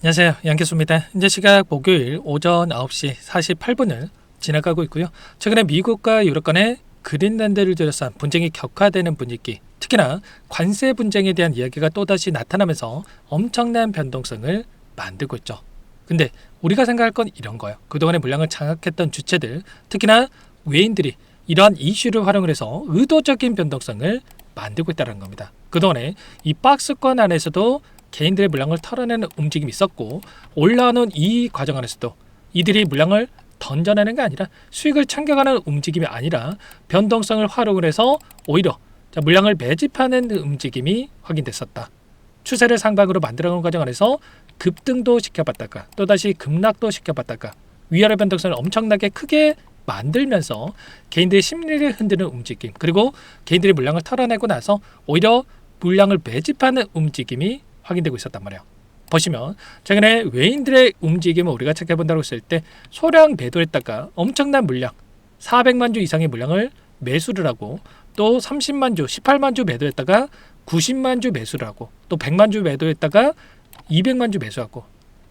안녕하세요. 양캐수입니다. 현재 시각 목요일 오전 9시 48분을 지나가고 있고요. 최근에 미국과 유럽 간의 그린란드를 둘러싼 분쟁이 격화되는 분위기, 특히나 관세 분쟁에 대한 이야기가 또다시 나타나면서 엄청난 변동성을 만들고 있죠. 근데 우리가 생각할 건 이런 거예요. 그동안의 물량을 장악했던 주체들, 특히나 외인들이 이러한 이슈를 활용을 해서 의도적인 변동성을 만들고 있다는 겁니다. 그동안에 이 박스권 안에서도 개인들의 물량을 털어내는 움직임이 있었고, 올라오는 이 과정 안에서도 이들이 물량을 던져내는 게 아니라 수익을 챙겨가는 움직임이 아니라 변동성을 활용을 해서 오히려 물량을 매집하는 움직임이 확인됐었다. 추세를 상방으로 만들어가는 과정 안에서 급등도 시켜봤다가 또다시 급락도 시켜봤다가 위아래 변동성을 엄청나게 크게 만들면서 개인들의 심리를 흔드는 움직임, 그리고 개인들의 물량을 털어내고 나서 오히려 물량을 매집하는 움직임이 확인되고 있었단 말이에요. 보시면 최근에 외인들의 움직임을 우리가 체크해본다고 했을 때 소량 매도했다가 엄청난 물량 400만 주 이상의 물량을 매수를 하고, 또 30만 주 18만 주 매도했다가 90만 주 매수를 하고, 또 100만 주 매도했다가 200만 주 매수하고,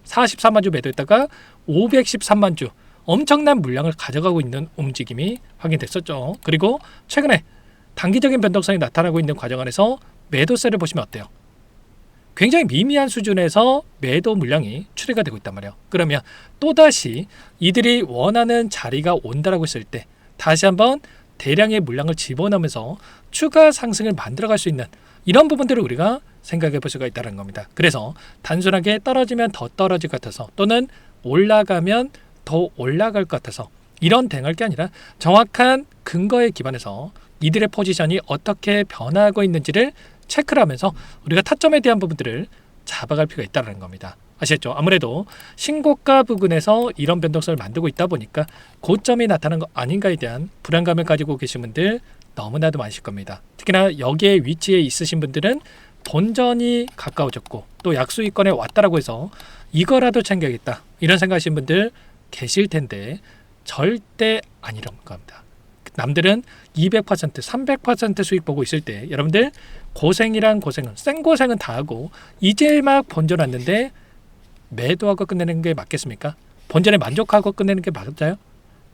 44만 주 매도했다가 513만 주 엄청난 물량을 가져가고 있는 움직임이 확인됐었죠. 그리고 최근에 단기적인 변동성이 나타나고 있는 과정 안에서 매도세를 보시면 어때요? 굉장히 미미한 수준에서 매도 물량이 출회가 되고 있단 말이에요. 그러면 또다시 이들이 원하는 자리가 온다라고 했을 때 다시 한번 대량의 물량을 집어넣으면서 추가 상승을 만들어갈 수 있는 이런 부분들을 우리가 생각해 볼 수가 있다는 겁니다. 그래서 단순하게 떨어지면 더 떨어질 것 같아서, 또는 올라가면 더 올라갈 것 같아서 이런 대응할 게 아니라 정확한 근거에 기반해서 이들의 포지션이 어떻게 변화하고 있는지를 체크를 하면서 우리가 타점에 대한 부분들을 잡아갈 필요가 있다는 겁니다. 아시겠죠? 아무래도 신고가 부근에서 이런 변동성을 만들고 있다 보니까 고점이 나타난 거 아닌가에 대한 불안감을 가지고 계신 분들 너무나도 많으실 겁니다. 특히나 여기에 위치에 있으신 분들은 본전이 가까워졌고 또 약수익권에 왔다라고 해서 이거라도 챙겨야겠다 이런 생각하시는 분들 계실 텐데 절대 아니란 겁니다. 남들은 200%, 300% 수익 보고 있을 때 여러분들 고생이란 고생은 생고생은 다 하고 이제 막 본전 왔는데 매도하고 끝내는 게 맞겠습니까? 본전에 만족하고 끝내는 게 맞아요?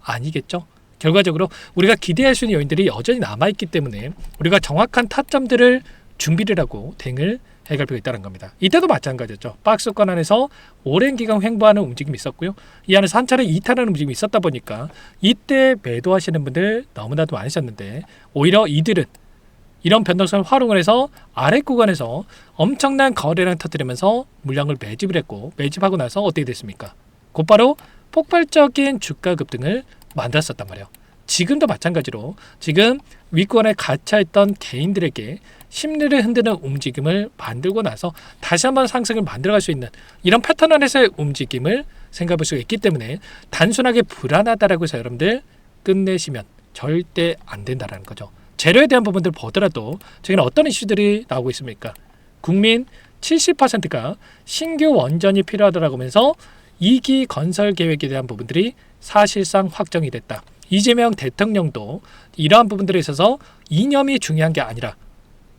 아니겠죠? 결과적으로 우리가 기대할 수 있는 요인들이 여전히 남아있기 때문에 우리가 정확한 타점들을 준비를 하고 대응을 해갈 필요가 있다는 겁니다. 이때도 마찬가지였죠. 박스권 안에서 오랜 기간 횡보하는 움직임이 있었고요. 이 안에서 한 차례 이탈하는 움직임이 있었다 보니까 이때 매도하시는 분들 너무나도 많으셨는데, 오히려 이들은 이런 변동성을 활용을 해서 아래 구간에서 엄청난 거래량 터뜨리면서 물량을 매집을 했고, 매집하고 나서 어떻게 됐습니까? 곧바로 폭발적인 주가 급등을 만들었었단 말이에요. 지금도 마찬가지로 지금 윗구간에 갇혀있던 개인들에게 심리를 흔드는 움직임을 만들고 나서 다시 한번 상승을 만들어갈 수 있는 이런 패턴 안에서의 움직임을 생각해 볼 수가 있기 때문에 단순하게 불안하다라고 해서 여러분들 끝내시면 절대 안 된다는 거죠. 재료에 대한 부분들 보더라도 최근에 어떤 이슈들이 나오고 있습니까? 국민 70%가 신규 원전이 필요하다라고 하면서 2기 건설 계획에 대한 부분들이 사실상 확정이 됐다. 이재명 대통령도 이러한 부분들에 있어서 이념이 중요한 게 아니라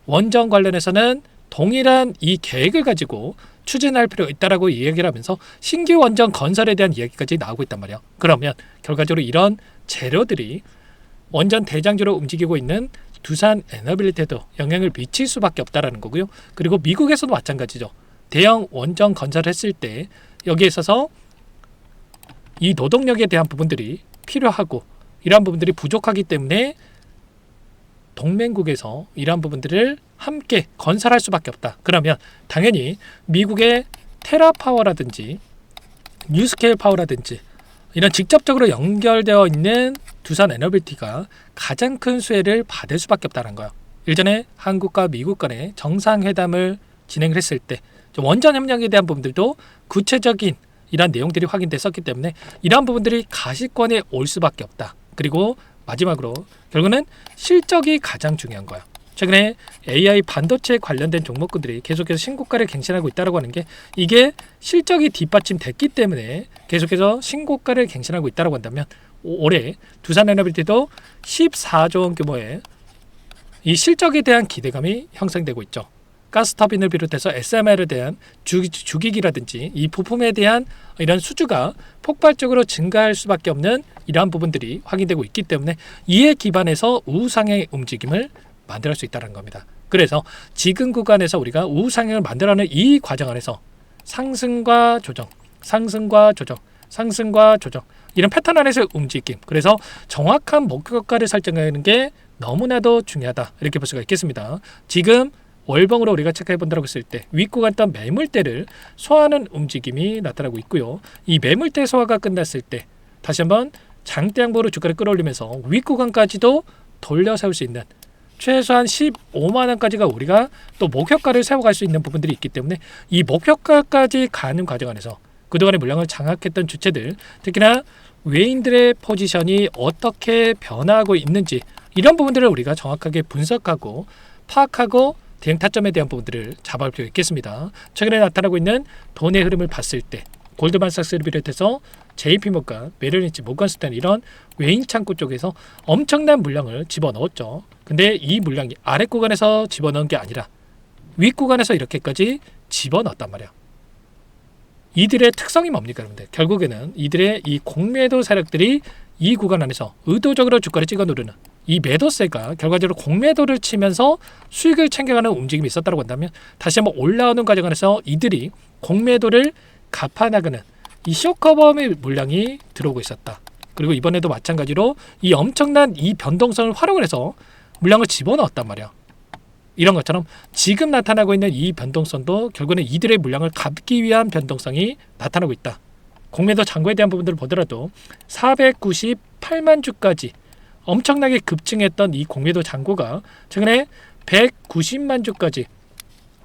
원전 관련해서는 동일한 이 계획을 가지고 추진할 필요가 있다라고 이야기를 하면서 신규 원전 건설에 대한 이야기까지 나오고 있단 말이에요. 그러면 결과적으로 이런 재료들이 원전 대장주로 움직이고 있는 두산 에너빌리티에도 영향을 미칠 수밖에 없다라는 거고요. 그리고 미국에서도 마찬가지죠. 대형 원전 건설했을 때 여기에 있어서 이 노동력에 대한 부분들이 필요하고 이러한 부분들이 부족하기 때문에 동맹국에서 이러한 부분들을 함께 건설할 수밖에 없다. 그러면 당연히 미국의 테라파워라든지 뉴스케일 파워라든지 이런 직접적으로 연결되어 있는 두산 에너빌티가 가장 큰 수혜를 받을 수밖에 없다는 거예요. 일전에 한국과 미국 간의 정상회담을 진행을 했을 때 원전 협력에 대한 부분들도 구체적인 이러한 내용들이 확인됐었기 때문에 이러한 부분들이 가시권에 올 수밖에 없다. 그리고 마지막으로 결국은 실적이 가장 중요한 거예요. 최근에 AI 반도체 관련된 종목군들이 계속해서 신고가를 갱신하고 있다고 하는 게 이게 실적이 뒷받침됐기 때문에 계속해서 신고가를 갱신하고 있다고 한다면 올해 두산에너빌티도 14조 원 규모의 이 실적에 대한 기대감이 형성되고 있죠. 가스터빈을 비롯해서 SMR에 대한 주기기라든지 이 부품에 대한 이런 수주가 폭발적으로 증가할 수밖에 없는 이러한 부분들이 확인되고 있기 때문에 이에 기반해서 우상향의 움직임을 만들어낼 수 있다는 겁니다. 그래서 지금 구간에서 우리가 우상향을 만들어내는 이 과정 안에서 상승과 조정, 상승과 조정, 상승과 조정 이런 패턴 안에서 움직임, 그래서 정확한 목표가를 설정하는 게 너무나도 중요하다 이렇게 볼 수가 있겠습니다. 지금 월봉으로 우리가 체크해 본다고 했을 때 윗구간 던 매물대를 소화하는 움직임이 나타나고 있고요. 이 매물대 소화가 끝났을 때 다시 한번 장대 양보로 주가를 끌어올리면서 윗구간까지도 돌려 세울 수 있는 최소한 15만 원까지가 우리가 또 목표가를 세워갈 수 있는 부분들이 있기 때문에 이 목표가까지 가는 과정 안에서 그동안의 물량을 장악했던 주체들, 특히나 외인들의 포지션이 어떻게 변화하고 있는지 이런 부분들을 우리가 정확하게 분석하고 파악하고 대응 타점에 대한 부분들을 잡아볼 필요가 있겠습니다. 최근에 나타나고 있는 돈의 흐름을 봤을 때 골드만삭스를 비롯해서 JP모건, 메릴린치, 모건스탠 이런 외인 창구 쪽에서 엄청난 물량을 집어넣었죠. 근데 이 물량이 아래 구간에서 집어넣은 게 아니라 윗 구간에서 이렇게까지 집어넣었단 말이야. 이들의 특성이 뭡니까? 여러분들 결국에는 이들의 이 공매도 세력들이 이 구간 안에서 의도적으로 주가를 찍어 누르는 이 매도세가 결과적으로 공매도를 치면서 수익을 챙겨가는 움직임이 있었다고 한다면 다시 한번 올라오는 과정 안에서 이들이 공매도를 갚아나가는 이 쇼커버의 물량이 들어오고 있었다. 그리고 이번에도 마찬가지로 이 엄청난 이 변동성을 활용을 해서 물량을 집어넣었단 말이야. 이런 것처럼 지금 나타나고 있는 이 변동성도 결국은 이들의 물량을 갚기 위한 변동성이 나타나고 있다. 공매도 잔고에 대한 부분들을 보더라도 498만 주까지 엄청나게 급증했던 이 공매도 잔고가 최근에 190만 주까지,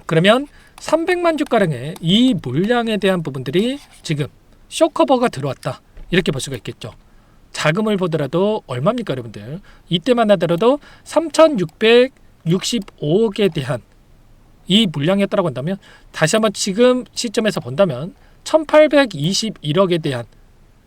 그러면 300만 주가량의 이 물량에 대한 부분들이 지금 쇼커버가 들어왔다 이렇게 볼 수가 있겠죠. 자금을 보더라도 얼마입니까 여러분들? 이때만 하더라도 3,665억에 대한 이 물량이었다고 한다면 다시 한번 지금 시점에서 본다면 1,821억에 대한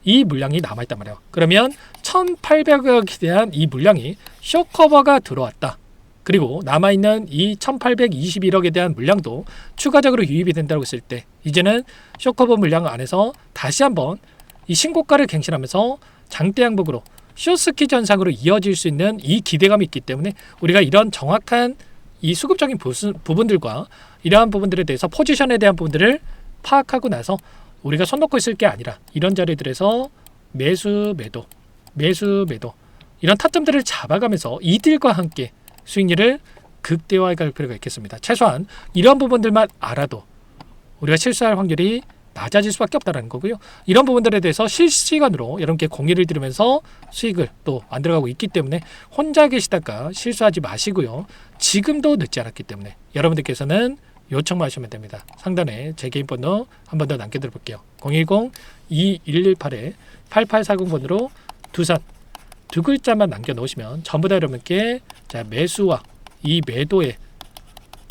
이 물량이 남아있단 말이에요. 그러면 1,800억에 대한 이 물량이 쇼커버가 들어왔다. 그리고 남아있는 이 1,821억에 대한 물량도 추가적으로 유입이 된다고 했을 때 이제는 쇼커버 물량 안에서 다시 한번 이 신고가를 갱신하면서 장대 양봉으로 숏스키 전상으로 이어질 수 있는 이 기대감이 있기 때문에 우리가 이런 정확한 이 수급적인 부분들과 이러한 부분들에 대해서 포지션에 대한 부분들을 파악하고 나서 우리가 손 놓고 있을 게 아니라 이런 자리들에서 매수 매도 이런 타점들을 잡아가면서 이들과 함께 수익률을 극대화해 갈 필요가 있겠습니다. 최소한 이런 부분들만 알아도 우리가 실수할 확률이 낮아질 수밖에 없다는 거고요. 이런 부분들에 대해서 실시간으로 여러분께 공유를 드리면서 수익을 또 만들어가고 있기 때문에 혼자 계시다가 실수하지 마시고요. 지금도 늦지 않았기 때문에 여러분들께서는 요청만 하시면 됩니다. 상단에 제 개인 번호 한 번 더 남겨드려 볼게요. 010-2118-8840번으로 두산 두 글자만 남겨놓으시면 전부 다 여러분께 자 매수와 이 매도의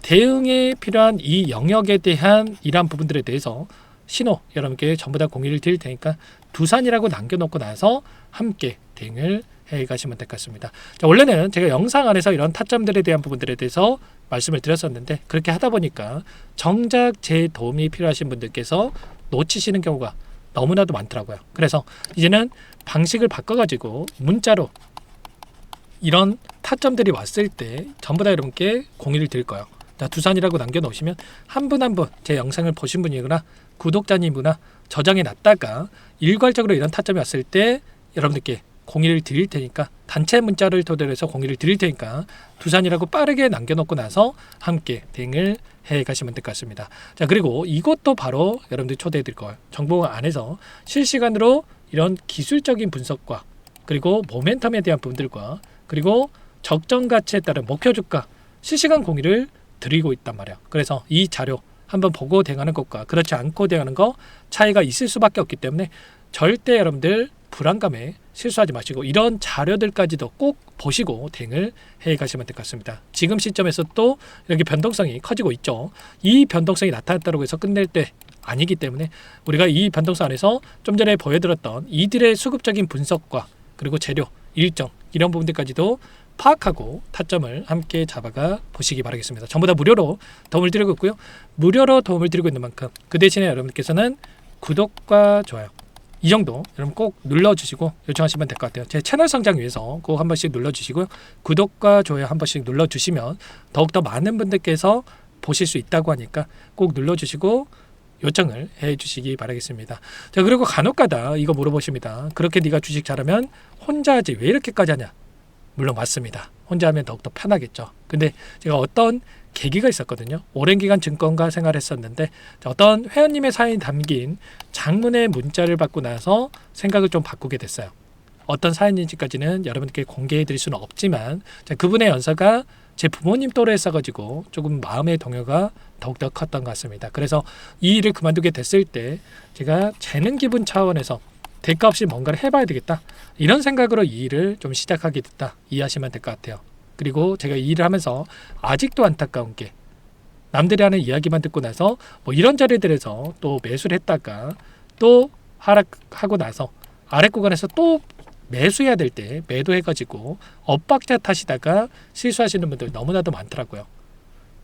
대응에 필요한 이 영역에 대한 이러한 부분들에 대해서 신호 여러분께 전부 다 공유를 드릴 테니까 두산이라고 남겨놓고 나서 함께 대응을 해가시면 될 것 같습니다. 자, 원래는 제가 영상 안에서 이런 타점들에 대한 부분들에 대해서 말씀을 드렸었는데 그렇게 하다 보니까 정작 제 도움이 필요하신 분들께서 놓치시는 경우가 너무나도 많더라고요. 그래서 이제는 방식을 바꿔가지고 문자로 이런 타점들이 왔을 때 전부 다 여러분께 공유를 드릴 거예요. 자, 두산이라고 남겨놓으시면 한 분 한 분 제 영상을 보신 분이거나 구독자님이나 저장해 놨다가 일괄적으로 이런 타점이 왔을 때 여러분들께 공유를 드릴 테니까 단체 문자를 토대로 해서 공유를 드릴 테니까 두산이라고 빠르게 남겨놓고 나서 함께 대응을 해 가시면 될 것 같습니다. 자, 그리고 이것도 바로 여러분들이 초대해 드릴 거예요. 정보원 안에서 실시간으로 이런 기술적인 분석과 그리고 모멘텀에 대한 부분들과 그리고 적정 가치에 따른 목표 주가 실시간 공유를 드리고 있단 말이에요. 그래서 이 자료 한번 보고 대응하는 것과 그렇지 않고 대응하는 거 차이가 있을 수밖에 없기 때문에 절대 여러분들 불안감에 실수하지 마시고 이런 자료들까지도 꼭 보시고 대응을 해 가시면 될 것 같습니다. 지금 시점에서 또 이렇게 변동성이 커지고 있죠. 이 변동성이 나타났다고 해서 끝낼 때 아니기 때문에 우리가 이 변동성 안에서 좀 전에 보여드렸던 이들의 수급적인 분석과 그리고 재료, 일정 이런 부분들까지도 파악하고 타점을 함께 잡아가 보시기 바라겠습니다. 전부 다 무료로 도움을 드리고 있고요. 무료로 도움을 드리고 있는 만큼 그 대신에 여러분께서는 구독과 좋아요 이 정도 여러분 꼭 눌러주시고 요청하시면 될 것 같아요. 제 채널 성장 위해서 꼭 한 번씩 눌러주시고요. 구독과 좋아요 한 번씩 눌러주시면 더욱더 많은 분들께서 보실 수 있다고 하니까 꼭 눌러주시고 요청을 해주시기 바라겠습니다. 자, 그리고 간혹가다 이거 물어보십니다. 그렇게 네가 주식 잘하면 혼자 하지 왜 이렇게까지 하냐? 물론 맞습니다. 혼자 하면 더욱더 편하겠죠. 근데 제가 어떤 계기가 있었거든요. 오랜 기간 증권가 생활했었는데 어떤 회원님의 사연이 담긴 장문의 문자를 받고 나서 생각을 좀 바꾸게 됐어요. 어떤 사연인지까지는 여러분께 공개해 드릴 수는 없지만 그분의 연세가 제 부모님 또래에 써가지고 조금 마음의 동요가 더욱더 컸던 것 같습니다. 그래서 이 일을 그만두게 됐을 때 제가 재능 기분 차원에서 대가 없이 뭔가를 해봐야 되겠다 이런 생각으로 이 일을 좀 시작하게 됐다 이해하시면 될 것 같아요. 그리고 제가 이 일을 하면서 아직도 안타까운 게 남들이 하는 이야기만 듣고 나서 뭐 이런 자리들에서 또 매수를 했다가 또 하락하고 나서 아래 구간에서 또 매수해야 될 때 매도해가지고 엇박자 타시다가 실수하시는 분들 너무나도 많더라고요.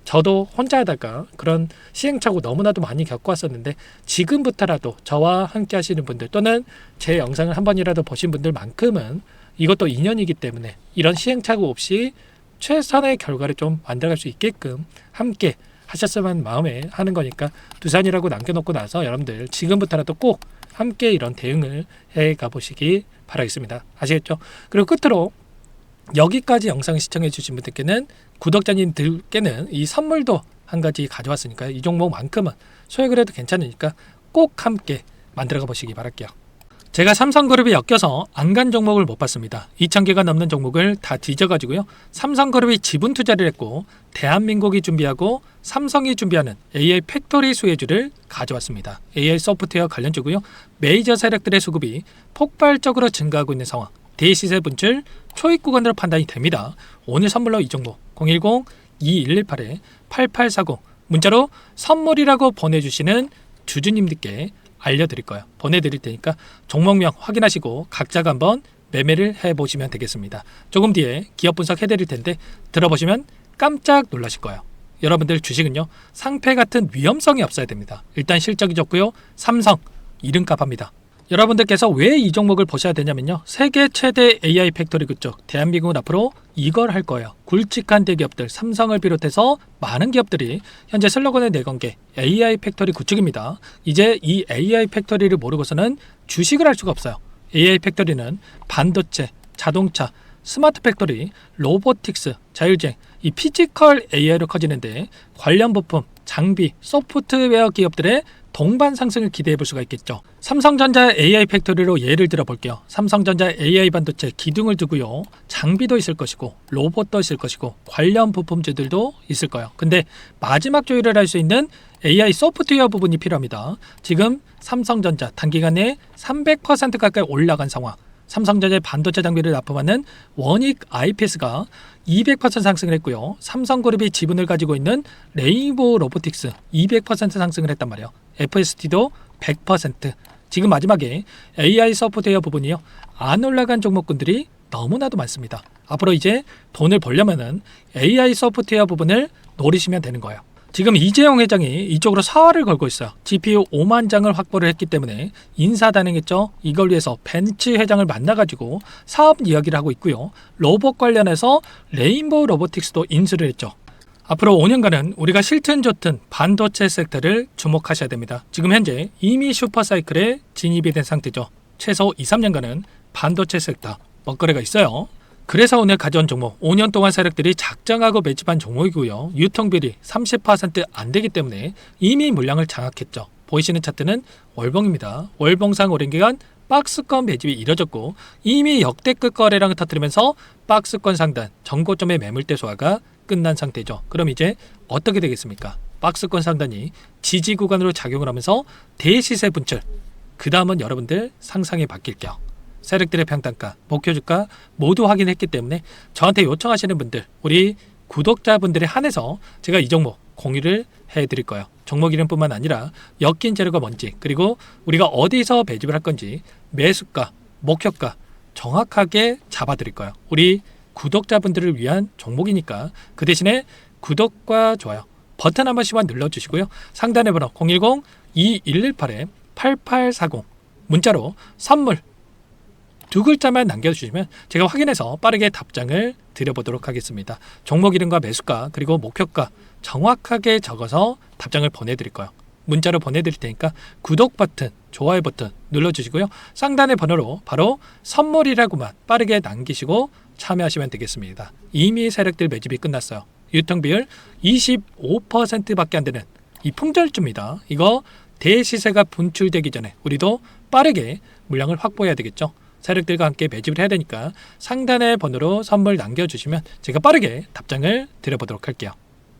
저도 혼자 하다가 그런 시행착오 너무나도 많이 겪어왔었는데 지금부터라도 저와 함께 하시는 분들 또는 제 영상을 한 번이라도 보신 분들만큼은 이것도 인연이기 때문에 이런 시행착오 없이 최선의 결과를 좀 만들어갈 수 있게끔 함께 하셨으면 마음에 하는 거니까 두산이라고 남겨놓고 나서 여러분들 지금부터라도 꼭 함께 이런 대응을 해 가보시기 바라겠습니다. 아시겠죠? 그리고 끝으로 여기까지 영상 시청해 주신 분들께는 구독자님들께는 이 선물도 한 가지 가져왔으니까 이 종목만큼은 소액을 해도 괜찮으니까 꼭 함께 만들어 보시기 바랄게요. 제가 삼성그룹이 엮여서 안 간 종목을 못 봤습니다. 2,000개가 넘는 종목을 다 뒤져가지고요. 삼성그룹이 지분 투자를 했고 대한민국이 준비하고 삼성이 준비하는 AI 팩토리 수혜주를 가져왔습니다. AI 소프트웨어 관련주고요. 메이저 세력들의 수급이 폭발적으로 증가하고 있는 상황. 대시세 분출 초입 구간으로 판단이 됩니다. 오늘 선물로 이 종목 010-2118-8840 문자로 선물이라고 보내주시는 주주님들께 알려드릴 거예요. 보내드릴 테니까 종목명 확인하시고 각자가 한번 매매를 해보시면 되겠습니다. 조금 뒤에 기업 분석 해드릴 텐데 들어보시면 깜짝 놀라실 거예요. 여러분들 주식은요 상패 같은 위험성이 없어야 됩니다. 일단 실적이 좋고요. 삼성 이름값 합니다. 여러분들께서 왜 이 종목을 보셔야 되냐면요. 세계 최대 AI 팩토리 그쪽 대한민국은 앞으로 이걸 할 거예요. 굵직한 대기업들 삼성을 비롯해서 많은 기업들이 현재 슬로건을 내건 게 AI 팩토리 구축입니다. 이제 이 AI 팩토리를 모르고서는 주식을 할 수가 없어요. AI 팩토리는 반도체, 자동차, 스마트 팩토리, 로보틱스, 자율주행, 이 피지컬 AI로 커지는데 관련 부품, 장비, 소프트웨어 기업들의 동반 상승을 기대해 볼 수가 있겠죠. 삼성전자 AI 팩토리로 예를 들어 볼게요. 삼성전자 AI 반도체 기둥을 두고요. 장비도 있을 것이고 로봇도 있을 것이고 관련 부품주들도 있을 거예요. 근데 마지막 조율을 할 수 있는 AI 소프트웨어 부분이 필요합니다. 지금 삼성전자 단기간에 300% 가까이 올라간 상황. 삼성전자의 반도체 장비를 납품하는 원익 IPS가 200% 상승을 했고요. 삼성그룹이 지분을 가지고 있는 레인보우 로보틱스 200% 상승을 했단 말이에요. FST도 100%. 지금 마지막에 AI 소프트웨어 부분이요. 안 올라간 종목군들이 너무나도 많습니다. 앞으로 이제 돈을 벌려면은 AI 소프트웨어 부분을 노리시면 되는 거예요. 지금 이재용 회장이 이쪽으로 사활을 걸고 있어요. GPU 5만 장을 확보를 했기 때문에 인사단행했죠. 이걸 위해서 벤츠 회장을 만나가지고 사업 이야기를 하고 있고요. 로봇 관련해서 레인보우 로보틱스도 인수를 했죠. 앞으로 5년간은 우리가 싫든 좋든 반도체 섹터를 주목하셔야 됩니다. 지금 현재 이미 슈퍼사이클에 진입이 된 상태죠. 최소 2, 3년간은 반도체 섹터 먹거리가 있어요. 그래서 오늘 가져온 종목 5년 동안 세력들이 작정하고 매집한 종목이고요. 유통비율이 30% 안 되기 때문에 이미 물량을 장악했죠. 보이시는 차트는 월봉입니다. 월봉상 오랜 기간 박스권 매집이 이뤄졌고 이미 역대급 거래량을 터뜨리면서 박스권 상단 전고점의 매물대 소화가 끝난 상태죠. 그럼 이제 어떻게 되겠습니까? 박스권 상단이 지지 구간으로 작용을 하면서 대시세 분출. 그 다음은 여러분들 상상에 맡길게요. 세력들의 평단가, 목표주가 모두 확인했기 때문에 저한테 요청하시는 분들, 우리 구독자분들에 한해서 제가 이 종목 공유를 해드릴 거예요. 종목 이름뿐만 아니라 엮인 재료가 뭔지, 그리고 우리가 어디서 매집을 할 건지 매수가, 목표가 정확하게 잡아드릴 거예요. 우리 구독자분들을 위한 종목이니까 그 대신에 구독과 좋아요 버튼 한 번씩만 눌러주시고요. 상단의 번호 010-2118-8840 문자로 선물 두 글자만 남겨주시면 제가 확인해서 빠르게 답장을 드려보도록 하겠습니다. 종목 이름과 매수가 그리고 목표가 정확하게 적어서 답장을 보내드릴 거예요. 문자로 보내드릴 테니까 구독 버튼, 좋아요 버튼 눌러주시고요. 상단의 번호로 바로 선물이라고만 빠르게 남기시고 참여하시면 되겠습니다. 이미 세력들 매집이 끝났어요. 유통비율 25%밖에 안 되는 이 품절주입니다. 이거 대시세가 분출되기 전에 우리도 빠르게 물량을 확보해야 되겠죠. 세력들과 함께 매집을 해야 되니까 상단의 번호로 선물 남겨주시면 제가 빠르게 답장을 드려보도록 할게요.